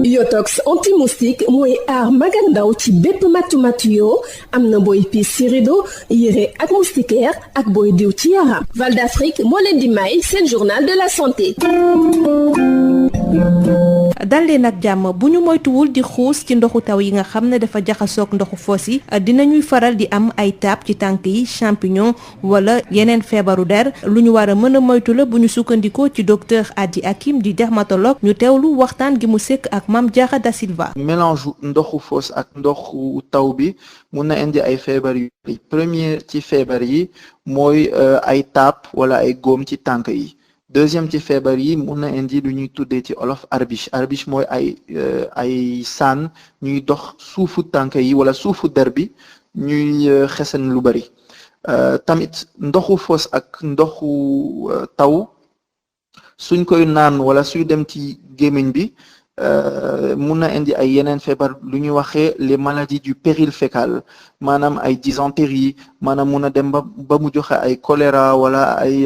Yotox anti-moustique mooy aar mag ak ndaw ci bépp matu-matu yoo am na booy piis ci rido yére ak moustiquaire ak booy diw ci yaram. Val d'Afrique moo leen di may seen journal de la santé. dal leen ak jàmm bu ñu moytuwul di xuus ci ndoxu taw yi nga xam ne dafa jaxasoog ndoxu foos yi dinañuy faral di am ay taab ci tànk yi champignon wala yeneen feebaru der lu ñu war a mën a moytu la bu ñu sukkandikoo ci docteur Adi Hakim di dermatologue ñu teewlu waxtaan gi mu sekk ak Mame Diarra Da Silva. mélange ndoxu foos ak ndoxu taw bi mun na indi ay feebar yu premier ci feebar yi mooy ay taab wala ay góom ci tànk yi. deuxième ci feebar yi mun na indi lu ñuy tuddee ci olof arbiche mooy ay saan ñuy dox suufu tànk yi wala suufu der bi ñuy xesan lu bari tamit ndoxu foos ak ndoxu taw suñ koy naan wala suy dem ci gémmiñ bi mun na indi ay yeneen feebar lu ñuy waxee les maladies du péril fécal maanaam ay dysenterie maanaam mun a dem ba mu joxe ay choléra wala ay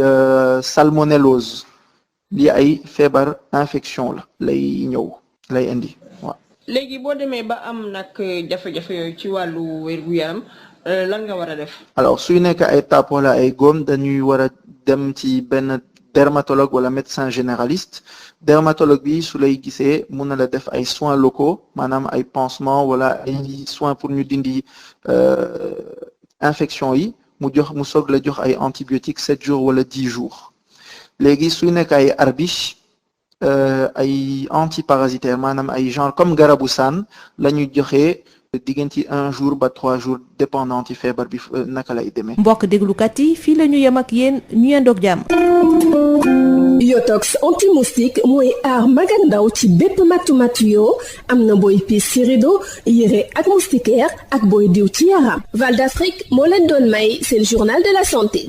salmonellose lii ay feebar infection la lay indi waaw. léegi boo demee ba am nag jafe-jafe yooyu ci wàllu wér-gu-yaram lan nga war a def. alors suy nekk ay taab wala ay góom dañuy war a dem ci benn dermatologue wala médecin généraliste dermatologue bi su lay gisee mun na la def ay soins locaux maanaam ay pansement wala ay soins pour ñu dindi infection yi mu soog la jox ay antibiotiques 7 jours wala 10 jours léegi suy nekk ay arbiche ay antiparasitaire maanaam ay genre comme garabu saan la ñuy joxe diggante 1 jour ba 3 jours dépendant ci feebar bi naka lay demee. mbokk déglukat yi fii la ñu yem ak yéen ñu yendoog jàmm. Yotox anti-moustique mooy aar mag ak ndaw ci bépp matu-matu yoo am na booy piis ci rido yére ak moustiquaire ak booy diw ci yaram. Val d'Afrique moo leen doon may seen journal de la santé.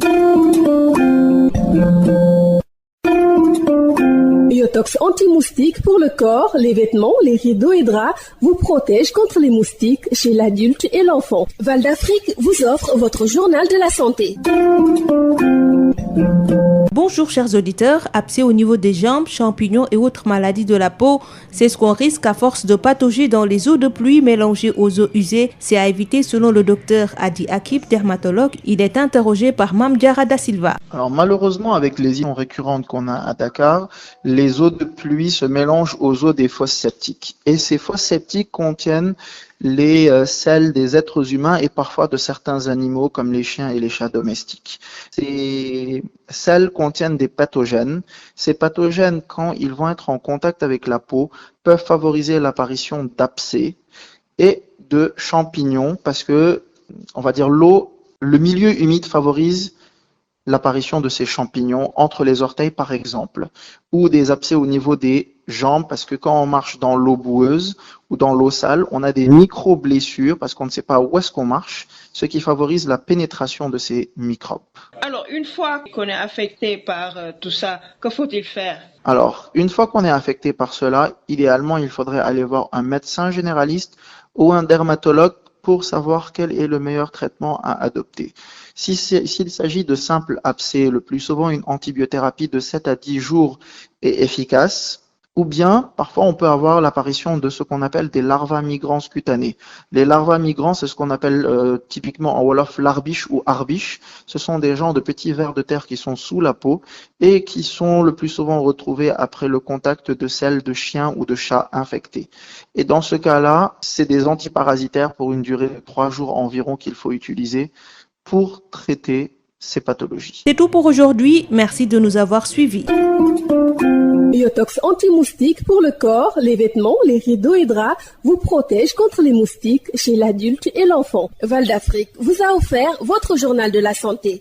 Yotox anti-moustique pour le corps, les vêtements, les rideaux et draps vous protège contre les moustiques chez l'adulte et l'enfant. Val d'Afrique vous offre votre journal de la santé. Bonjour chers auditeurs, abcès au niveau des jambes, champignons et autres maladies de la peau, c'est ce qu'on risque à force de patauger dans les eaux de pluie mélangées aux eaux usées. C'est à éviter selon le docteur Adi Hakim, dermatologue. Il est interrogé par Mame Diarra Da Silva. Alors malheureusement avec les inondations récurrentes qu'on a à Dakar, les eaux de pluie se mélangent aux eaux des fosses septiques. Et ces fosses septiques contiennent les selles des êtres humains et parfois de certains animaux comme les chiens et les chats domestiques. Ces selles contiennent des pathogènes. Ces pathogènes, quand ils vont être en contact avec la peau, peuvent favoriser l'apparition d'abcès et de champignons parce que, on va dire, le milieu humide favorise l'apparition de ces champignons entre les orteils par exemple, ou des abcès au niveau des jambes parce que quand on marche dans l'eau boueuse ou dans l'eau sale, on a des micro-blessures parce qu'on ne sait pas où est-ce qu'on marche, ce qui favorise la pénétration de ces microbes. Alors, une fois qu'on est affecté par tout ça, que faut-il faire? Alors, une fois qu'on est affecté par cela, idéalement, il faudrait aller voir un médecin généraliste ou un dermatologue pour savoir quel est le meilleur traitement à adopter. S'il s'agit de simples abcès, le plus souvent une antibiothérapie de 7 à 10 jours est efficace, ou bien parfois on peut avoir l'apparition de ce qu'on appelle des larvas migrans cutanés. Les larvas migrans, c'est ce qu'on appelle typiquement en wolof l'arbiche ou arbiche. Ce sont des genres de petits vers de terre qui sont sous la peau et qui sont le plus souvent retrouvés après le contact de selles de chiens ou de chats infectés. Et dans ce cas-là, c'est des antiparasitaires pour une durée de 3 jours environ qu'il faut utiliser pour traiter ces pathologies. C'est tout pour aujourd'hui. Merci de nous avoir suivis. Yotox anti-moustique pour le corps, les vêtements, les rideaux et draps vous protège contre les moustiques chez l'adulte et l'enfant. Val d'Afrique vous a offert votre journal de la santé.